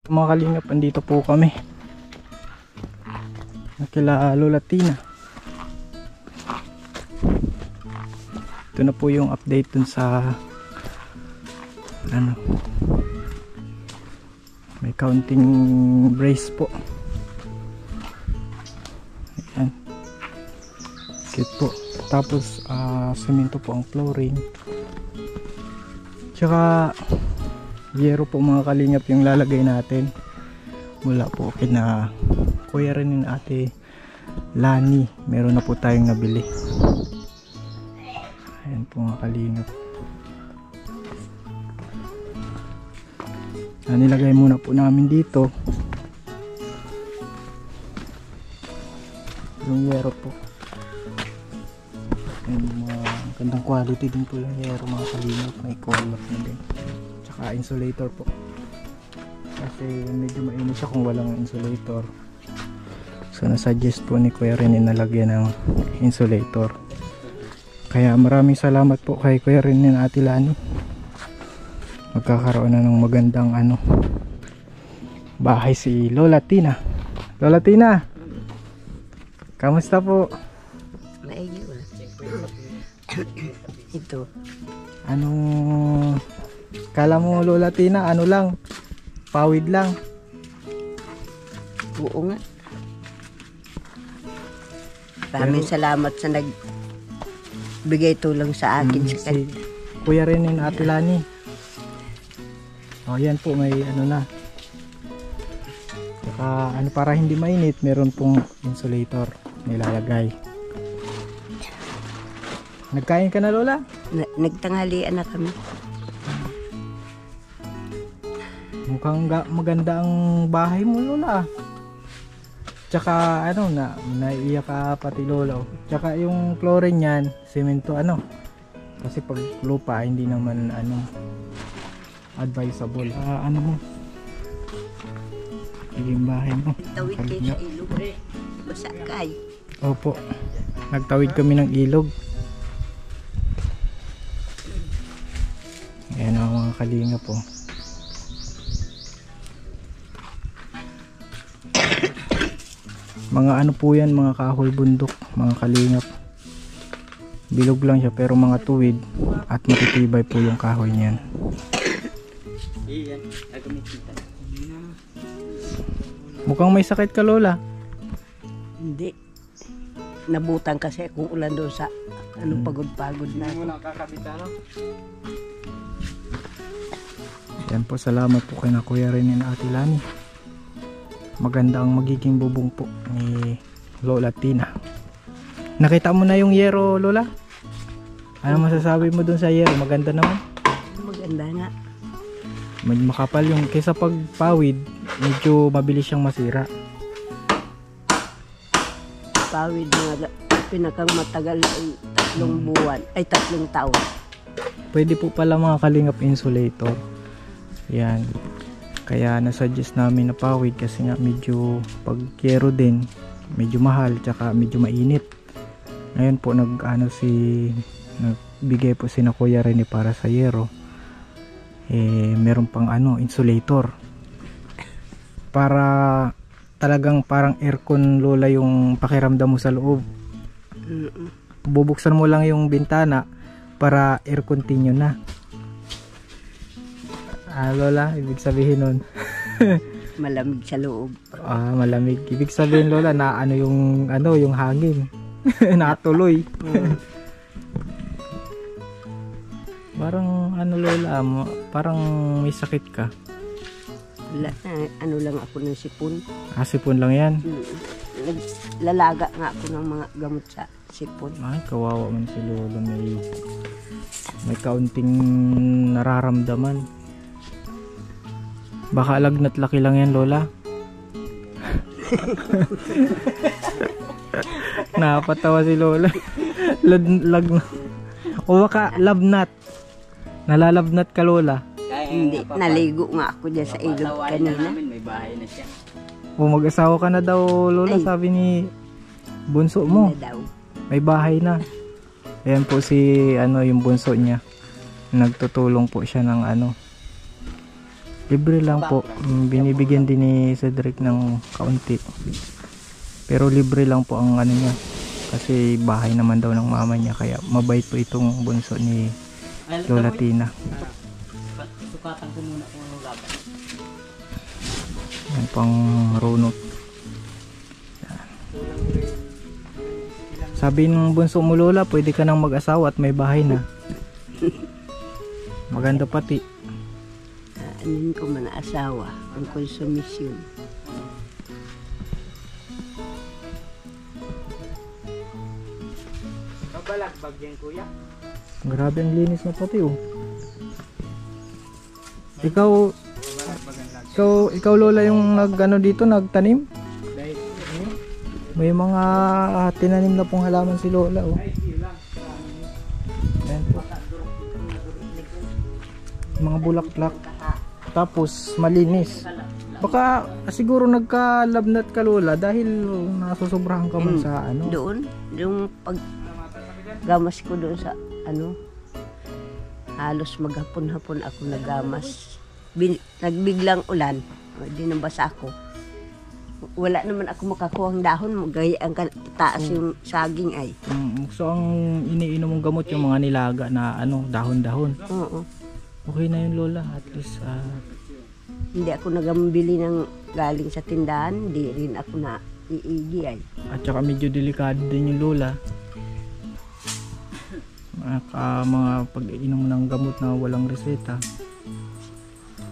Mga kalingap, andito po kami kila Lola Tina. Ito na po yung update dun sa ano, may counting brace po. Ayan, cute po. Tapos semento po ang flooring, tsaka yero po mga kalingap yung lalagay natin mula po kina kuya rin ni ate Lani. Meron na po tayong nabili. Ayan po mga kalingap. Nilagay muna po namin dito yung yero po. Ayan, gandang quality din po yung yero mga kalingap. May color na din, tsaka insulator po, kasi medyo mainit siya kung walang insulator. So nasuggest po ni Kuya Rene na lagyan ng insulator. Kaya maraming salamat po kay Kuya Rene na ate Lani. Magkakaroon na ng magandang bahay si Lola Tina. Lola Tina, kamusta po? Maigi wala. Ito. Kala mo Lola Tina ano lang, pawid lang? Oo nga. Maraming salamat sa nagbigay tulong sa akin. Si Kuya Rene na ate Lani. O yan po, may na. Saka para hindi mainit, meron pong insulator nilalagay. Nagkain ka na Lola? Nagtanghalian na kami. Mukhang maganda ang bahay mo Lola. Tsaka naiiyak ka pati Lola. Tsaka yung flooring niyan, semento kasi pag lupa hindi naman advisable. Mo yung bahay mo. Tawid kayo sa ilog. Basa kay. Opo, nagtawid kami ng ilog. Ayan ang mga kalinga po. Mga po yan, mga kahoy bundok, mga kalingap. Bilog lang siya pero mga tuwid at matitibay po yung kahoy niyan. Mukhang may sakit ka Lola. Hindi. Nabutan kasi kung ulan doon sa pagod-pagod na. Hindi mo nakakabita Yan po, salamat po kay na Kuya Rene na ate Lani. Maganda ang magiging bubong po ni Lola Tina. Nakita mo na yung yero Lola? Ano masasabi mo dun sa yero? Maganda naman? Maganda nga. Medyo makapal yung kaysa pag pawid, medyo mabilis siyang masira. Pawid nga pinakang matagal ay 3 buwan ay 3 taon. Pwede po pala mga kalingap insulator. Yan. Kaya nasuggest namin na pawid kasi nga medyo pag yero din medyo mahal, tsaka medyo mainit. Ngayon po nagbigay po si na Kuya Rene para sa yero. Meron pang insulator para talagang parang aircon Lola yung pakiramdam mo sa loob. Bubuksan mo lang yung bintana para air condition na. Lola, ibig sabihin nun malamig sa loob. Malamig. Ibig sabihin Lola na yung hangin natuloy. Parang Lola, parang may sakit ka. Wala na, lang ako ng sipon. Sipon lang yan? Lalaga nga ako ng mga gamot sa sipon. Ay, kawawa man si Lola, may kaunting nararamdaman. Baka lagnat laki lang yan Lola. Napatawa si Lola. Lagnat. O baka labnat. Nalalabnat ka Lola. Hindi, naligo nga ako dyan sa ilog kanina. May bahay na siya. O mag-asawa ka na daw Lola, sabi ni bunso mo. May bahay na. Ayan po yung bunso niya. Nagtutulong po siya ng Libre lang po. Binibigyan din ni Cedric ng kaunti. Pero libre lang po ang ano niya. Kasi bahay naman daw ng mama niya. Kaya mabait po itong bunso ni Lola Tina. Sukatan ko muna kung ano laban. Yan pang runot. Sabi ng bunso mo, Lola, pwede ka nang mag-asawa at may bahay na. Maganda pati. Anin ko man asawa, ang konsumisyon. Mabalagbag yan, kuya. Grabe ang linis na pati oh. Ikaw Lola yung nagano dito, nagtanim? Dahil May mga tinanim na pong halaman si Lola oh. Ayan po. Mga bulaklak. Tapos malinis. Baka siguro nagkalabnat ka Lola dahil nasusobrahan ka man sa ano. Doon, yung pag gamas ko doon sa ano, halos maghapon-hapon ako nagamas. Nagbiglang ulan, di nabasa ako. Wala naman ako makakuha ng dahon, gaya ang taas yung saging ay. So ang iniinom mong gamot yung mga nilaga na ano, dahon-dahon. Oo. Okay na yun Lola, at least Hindi ako nagambili ng galing sa tindahan, hindi rin ako na iigi ay. at saka medyo delikado din yung Lola. Mga pag-inom ng gamot na walang reseta.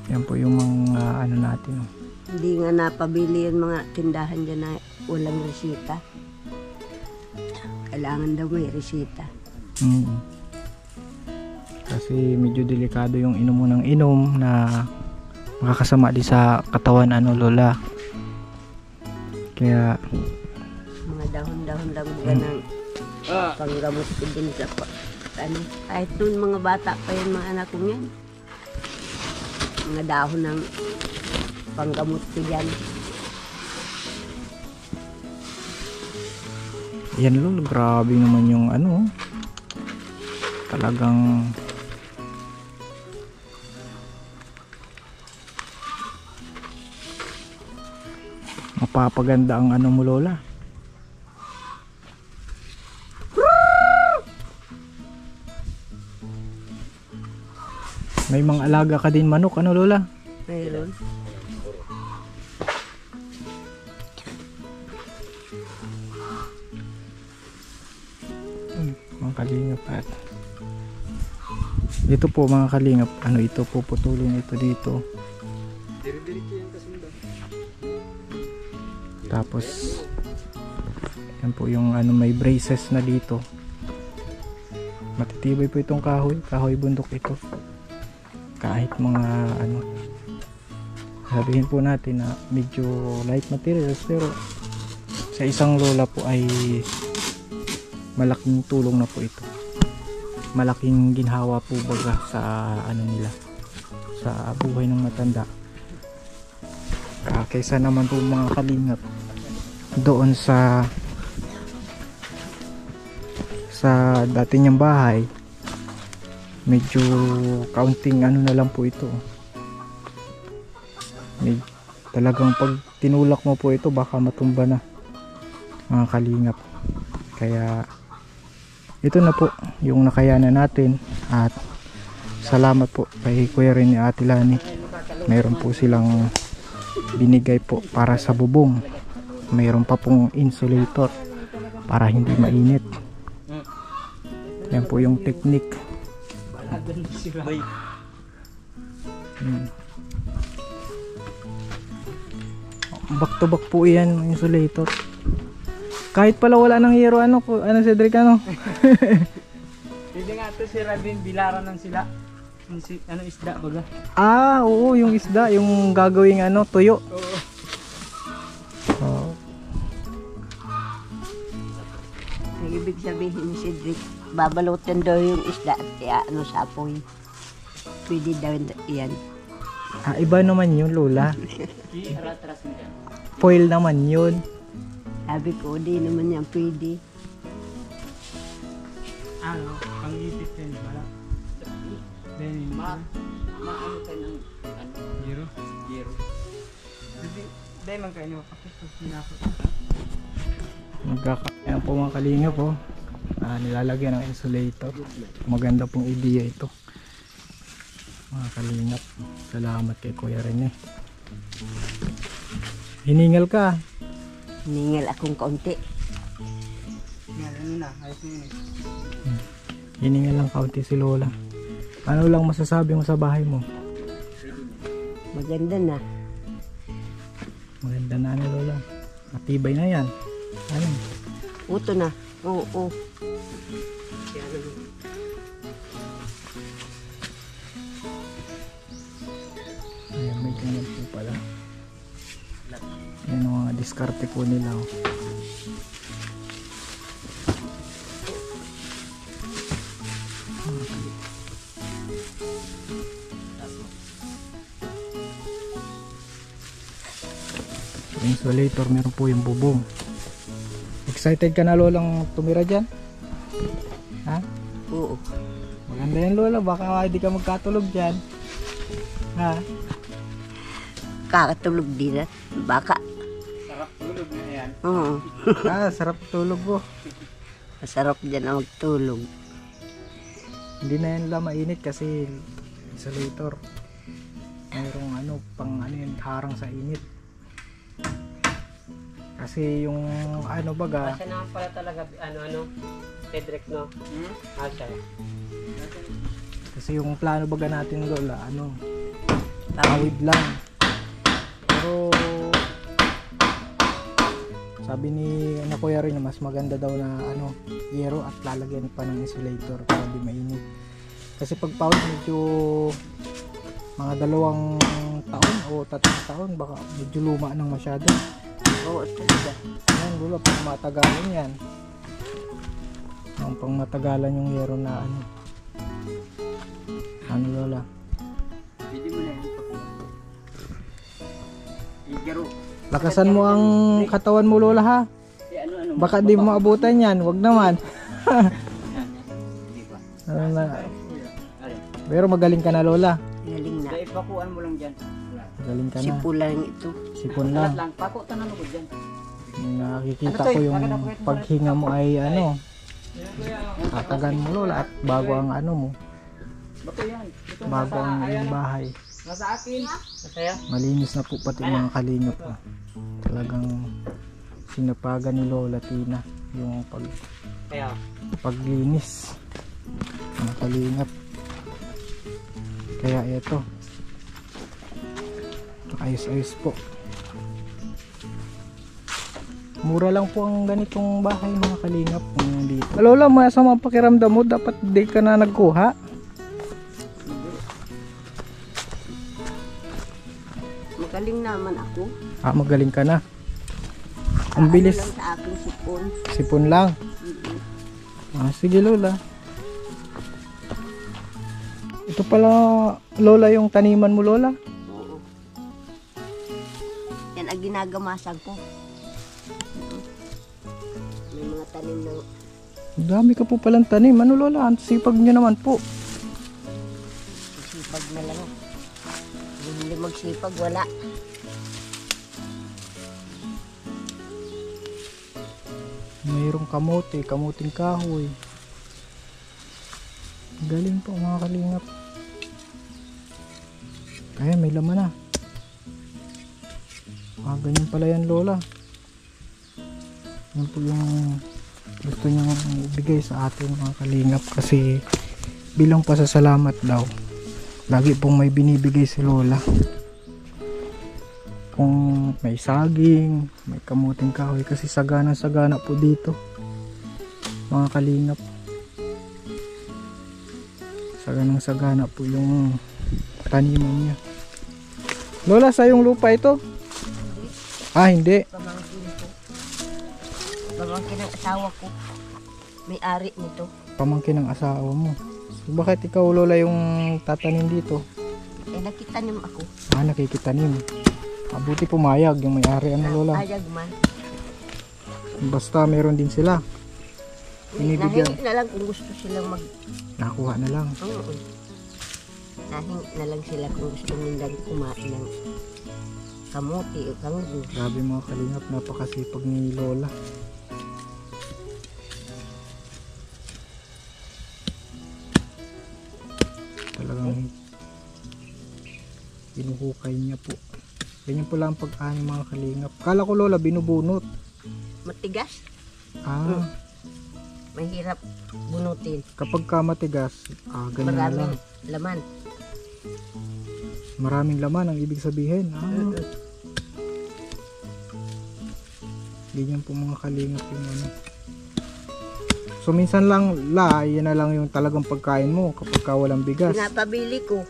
Yan po yung mga ano natin. Oh. Hindi nga napabili yung mga tindahan dyan na walang resita. Kailangan daw may resita. Kasi medyo delikado yung inom mo ng inom na makakasama din sa katawan ano Lola. Kaya Mga dahon-dahon lang ba ng panggamot ko din sa ano. Kahit noon mga bata pa yung mga anak ko yan. Mga dahon ng panggamot ko dyan. yan Lola, grabe naman yung ano. Talagang mapapaganda ang ano mo Lola. May mga alaga ka din manok ano Lola? Mayroon. Mga kalingap at dito po mga kalingap, ano ito po putulin ito dito. Tapos yan po yung ano, may braces na dito. Matitibay po itong kahoy bundok ito. Kahit mga ano, sabihin po natin na medyo light materials, pero sa isang Lola po ay malaking tulong na po ito. Malaking ginhawa po baga sa ano nila, sa buhay ng matanda. Kaysa naman po mga kalingap doon sa dati niyang bahay, medyo kaunting ano na lang po ito. Talagang pag tinulak mo po ito baka matumba na mga kalingap. Kaya ito na po yung nakayanan natin, at salamat po kay Kuya Ren ni Ate Lani. Mayroon po silang binigay po para sa bubong. Mayroon pa pong insulator para hindi mainit. Yan po yung technique. Back to back po yan, insulator. Kahit pala wala ng hero, ano Cedric, ano? Pwede nga ito si Rabin, bilaran ng sila. Ano isda baga? Oo, yung isda, yung gagawing ano, tuyo. Oo. Oh. Ang ibig sabihin ni Cedric, babalutin daw yung isda at ano sa apoy. Pwede daw yan. Iba naman yun, Lola. Aratras mo dyan. Foil naman yun. Sabi ko, di naman yan pwede. Ano? Pang-ipit yan, wala. Then, Maano ka ng ano? Giro. Giro. Dahil man kayo mapakit. Ayan po mga kalingap po. Nilalagyan ng insulator. Maganda pong idea ito. Mga kalingap. Salamat kay Kuya Rene. Hiningal ka. Hiningal akong kaunti. Ano na, ayos na yun eh. Hiningal lang kaunti si Lola. Ano lang masasabi mo sa bahay mo? Maganda na. Maganda na ni Lola. Matibay na yan. Ano? Uto na. Oo. Ayan, may ganyan po pala. Yan ang mga diskarte po nila. Oh. Insulator, meron po yung bubong. Excited ka na Lolang tumira dyan? Ha? Oo. Maganda yan Lola, baka hindi ka magkatulog dyan. Ha? Kakatulog din na. Baka. Sarap tulog na yan. Oo. Sarap tulog po. Masarap dyan ang magtulog. Hindi na yan lang mainit kasi insulator. Mayroong pang yun, harang sa init. Kasi yung baga. Asya naman pala talaga, Pedrek, no? Asya. Kasi yung plano baga natin Lola, tawid lang. Pero sabi ni Kuya rin na mas maganda daw na yero at lalagyan pa ng insulator para di mainit. Kasi pag pawid medyo mga 2 taon o 3 taon baka medyo luma nang masyado. Oo, talaga. Yan Lola, pang matagalan yan. Ang pang matagalan yung yero na Lola. Hindi mo na yan. Igaro. Lakasan mo ang katawan mo Lola ha. Baka di mo maabutan yan, wag naman. Pero magaling ka na Lola. Galing na. Dahil pakuan mo lang dyan. Magaling ka na. Sipon lang ito. Sipon lang. lang. Pako tanong ko dyan. Nakikita ko yung paghinga mo ay tatagan mo Lola at bago ang mo. Bato yan. Ito Bago ang iyong bahay. nasa akin. Masaya. Malinis na po pati mga kalingap. Talagang sinapagan ni Lola Tina yung Kaya. paglinis mga kalingap. Kaya ito ayos-ayos po. Mura lang po ang ganitong bahay mga kalingap dito. Lola, masama ang pakiramdam mo, dapat di ka na nagkuha. Magaling naman ako. Magaling ka na. Ang bilis. Lang sa aking sipon. Sipon lang. Sige Lola. Ito pala Lola yung taniman mo Lola. Oo. Yan ang ginagamasan ko. May mga tanim na Dami ka po palang tanim. Lola? Ang sipag nyo naman po. sipag na lang. Kung hindi magsipag, wala. Mayroong kamote, kamuting kahoy. Galing po mga kalingap. Kaya may laman na. Ganyan pala yan Lola. Yan po yung gusto niyang ibigay sa atin mga kalingap. Kasi bilang pasasalamat daw, lagi pong may binibigay si Lola. Kung may saging, may kamuting kahoy, kasi sagana po dito mga kalingap. Sagana po yung taniman niya. Lola, sa yung lupa ito? Hindi. Pamangkin ko. Pamangkin ng asawa ko. May-ari nito. Pamangkin ng asawa mo. So, bakit ikaw Lola yung tatanim dito? Nakitanim ako. Nakikitanim. Buti pumayag yung may-ari Lola. Ayag man. Basta meron din sila. Binibigyan. Nahingi na lang kung gusto silang Nakuha na lang. Oo. Nahingi na lang sila kung gusto nilang kumain ng kamuti o kanggo. Grabe mga kalingap, napakasipag ni Lola. Talagang hinuhukay niya po. Ganyan po lang ang pag-ani mga kalingap. Kala ko Lola binubunot. Matigas, Ah, mahirap bunutin. kapag ka matigas, ganyan na lang. Maraming laman. Maraming laman ang ibig sabihin. Ganyan po mga kalingap yung ano. So minsan lang yan na lang yung talagang pagkain mo kapag ka walang bigas. Pinapabili ko.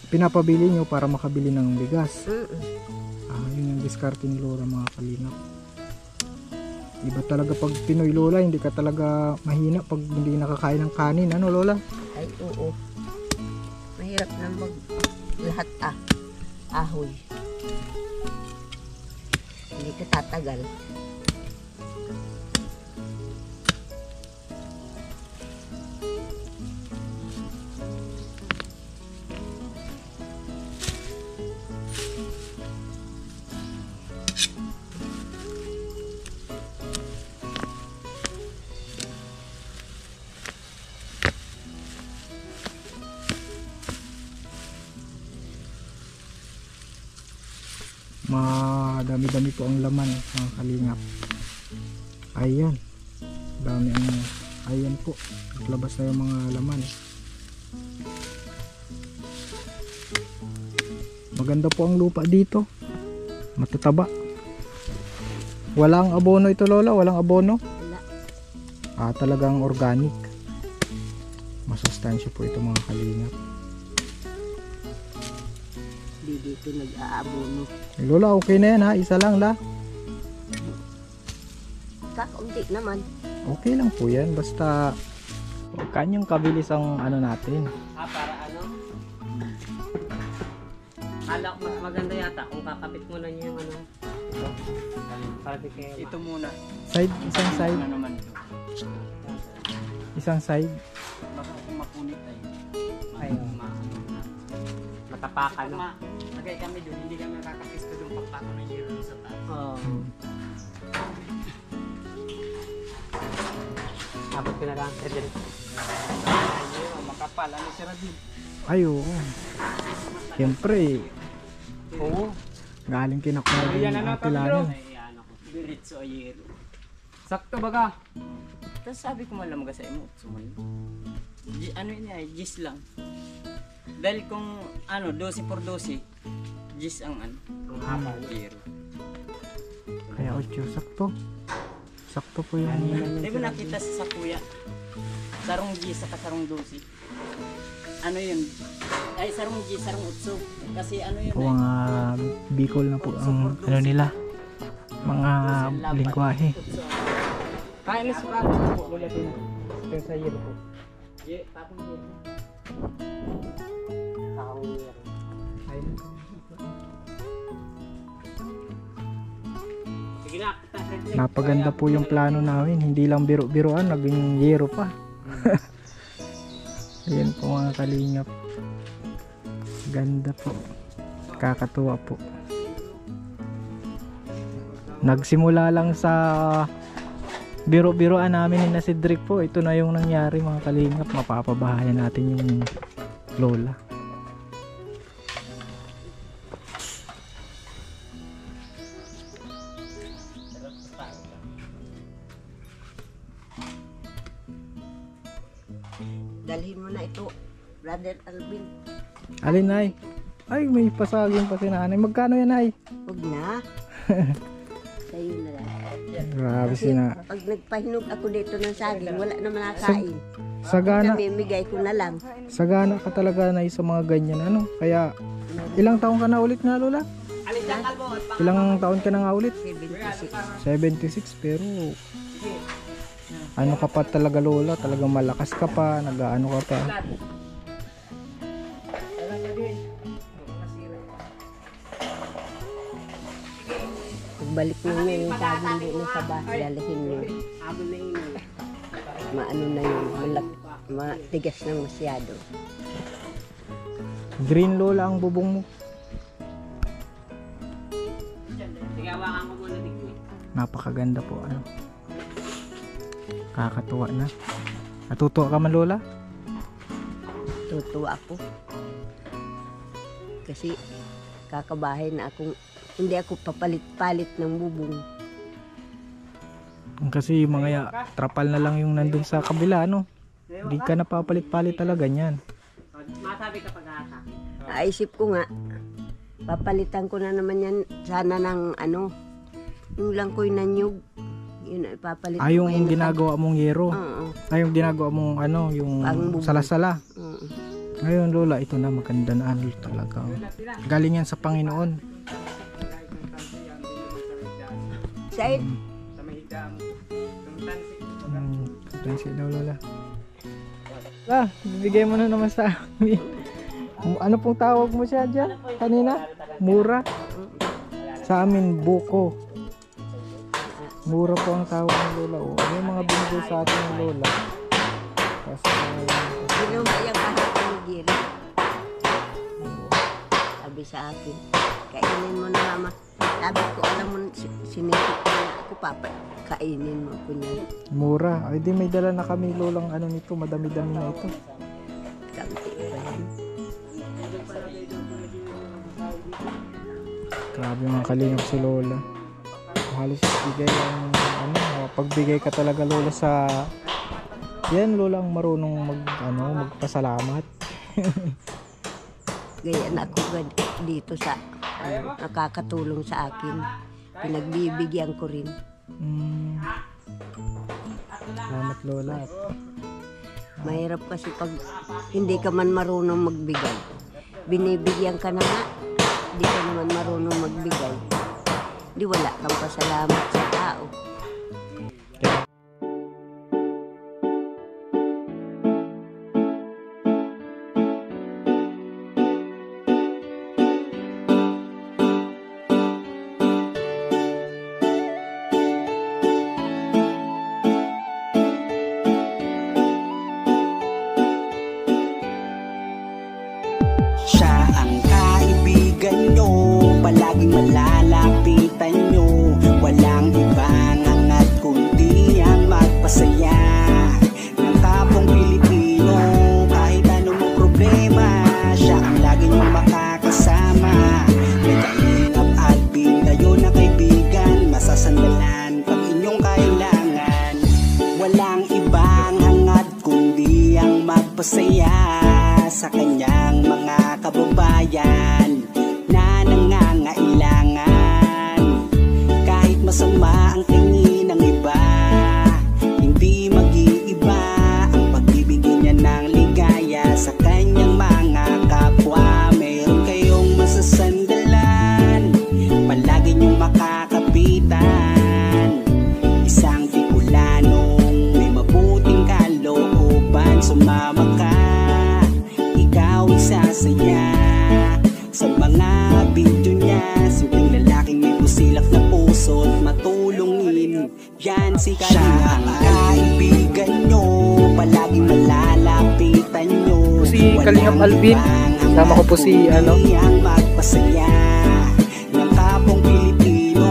Pinapabili nyo para makabili ng bigas. Mm-mm. Yun yung diskarte ni Lola mga kalingap. Iba talaga pag Pinoy Lola, hindi ka talaga mahina pag hindi nakakain ng kanin. Ano Lola? Ay, oo. Mahirap na lahat ahoy. Hindi ka tatagal. Madami-dami po ang laman mga kalingap. Ayan, dami ang ayan po, naglabas na yung mga laman. Maganda po ang lupa dito, matataba. Walang abono ito Lola, walang abono. Wala. Talagang organic. Masustansya po ito mga kalingap. Di dito nag-aabono. Lola, okay na yan ha, isa lang la. Kakaunti naman. Okay lang po yan, basta kanyang kabilis ang ano natin. Para ano? Kala ko mas maganda yata kung kakapit muna niyo yung ano. Ito. Para di kayo ito muna. Isang side, Ano naman ito? isang side. Baka kung mapunit ay matapakan. Lagay kami doon, hindi kami nakakapisto doon pagpako ng yero sa taas. Oo. Abot ko na lang, Sir Del. Makapal, ano si Radin? Ay oo. Siyempre, Oo. galing kinakuha ng atilanan. Ayan ako. Diretso ayero. Sakto baga. Tapos sabi ko malam sa imo. Ano yun ay, gis lang. Dahil kung ano, 12 por 12, gis ang ano, ang haba ayero. Kaya 8, sakto. Sakto po yan. Di ba nakita sa kuya? Sarong gis sa sarong 12. Ano yun? Ay, sarong G, sarong utso. Kasi ano yun? Po mga Bicol na po ang ano nila. Mga lingwahe. Kaya na sa kanan po, wala din. Pero sa yero po. Tapong yero. Tapong yero. Sige na. Napaganda po yung plano namin. Hindi lang biro-biroan, naging yero pa. Ayan po mga kalingap. Ganda po. Kakatuwa po. Nagsimula lang sa biro-biroan namin ni na Cedric po. Ito na yung nangyari mga kalingap. Mapapabahayan natin yung lola. Dalhin mo na ito, Brother Alvin. Alin ay? Ay may pasagin pa si nanay. Magkano yan ay? Huwag na. Sa'yo na lang. Grabe Kasi si na. pag nagpahinog ako dito ng saging, wala naman nakain. Sagana. Namimigay ko na lang. Sagana ka talaga na sa mga ganyan ano. Kaya ilang taon ka na ulit nga lola? Ilang taon ka na nga ulit? 76. 76 pero ano ka pa talaga lola, talagang malakas ka pa, nag-ano ka pa. Pagbalik ninyo yung saging doon sa bahay, dalahin nyo. Maano na yun, matigas na masyado. Green lola ang bubong mo. Sige, hawakan ko muna dito. Napakaganda po ano. Kakatuwa na. Natutuwa ka man lola? Tutuwa ako. Kasi kakabahay na akong, hindi ako papalit-palit ng bubong. Kasi yung mga trapal na lang yung nandun sa kabila ano. Hindi ka napapalit-palit talaga niyan. Masabi ka pag-asa. Naisip ko nga, papalitan ko na naman yan sana ng ano, yung lang ko'y nanyug. Yun ay papalit ko. Yung ngayon na ginagawa mong yero. Oo. Yung ginagawa mong ano, yung Pangbubong. salasala. Oo. Ngayon lola, ito na maganda na ano talaga. Galing yan sa Panginoon. Sait, Sa may higam. Yung tansik. Tansi daw lola. Bibigay mo na naman sa amin. Ano pong tawag mo siya dyan? Kanina? Mura? Sa amin, buko. Mura po ang tawag ng lola. Ano yung mga binigay sa atin ng lola? Kasi, sino ba yung kahapon ni Giri? Sabi sa akin, kainin mo na mama. Sabi ko, alam mo, sinisip ko na ako, papa, kainin mo ko niya. mura. Ay di may dala na kami lolang ano nito, madami-dami na ito. Kamti pa yan. Grabe mga kalingap si lola. Halos bigay lang ano, pagbigay ka talaga lola sa yan lola ang marunong magpasalamat. Ganyan ako dito sa nakakatulong sa akin. Pinagbibigyan ko rin. Salamat lola. Mahirap kasi pag hindi ka man marunong magbigay. Binibigyan ka na nga, hindi ka naman marunong magbigay. Di wala kang pasalamat sa tao. Siya ang kaibigan nyo, palaging malalapitan nyo. Walang ibang angat kundi ang magpasaya ng kapong Pilipino. Kahit anong problema, siya ang lagi nyong makakasama. May Kalingap Alvin, kayo na kaibigan, masasandalan pag inyong kailangan. Walang ibang hangat kundi ang magpasaya sa kanyang mga kababayan na nangangailangan. Kahit masama ang tingin ng iba, hindi mag-iiba ang pagbibigay niya ng ligaya sa kanyang mga kapwa. Meron kayong masasandalan, palagi niyong makakapitan. Isang Bicolanong may mabuting kalooban, sumama ka, ikaw isasaya sa mga video niya. Simpleng lalaking may busilak na puso't matulungin, yan si Kalingap. Siya ang kaibigan nyo, palaging malalapitan nyo. Si Kalingap Alvin, sama ko po si ano, ang magpasaya ng kapong Pilipino.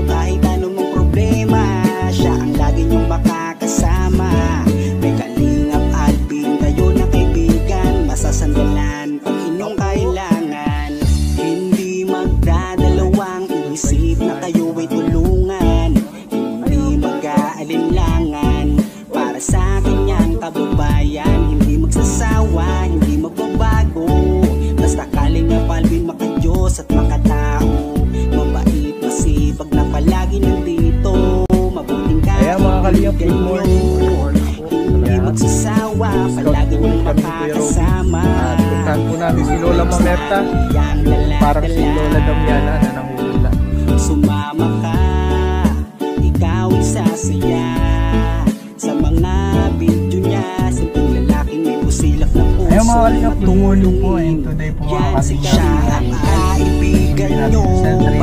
Kahit anong problema, siya ang lagi nyong makakasama. May Kalingap Alvin, kayo na kaibigan, masasandalan pag inyong kailangan. Hindi magdadalawang isip na kayo ay tulungan. Hindi mag-aalinlangan para sa kanyang kababayan. Hindi magsasawa, hindi magbabago. Basta Kalingap Alvin, makadiyos at makatao. Mabait, masipag na palagi nandito. Mabuting Ayan mga Kalingap, good morning. hindi magsasawa, palagi niyong makakasama. Puntahan po namin si Lola Mamerta. Parang si Lola Damiana na nanguhula. Sumama ka, ikaw isasaya sa mga video niya. Simpleng lalaking may busilak na puso. Ayan mga Kalingap, good morning po. And today po mga Yan si Kalingap, siya ang kaibigan nyo, Center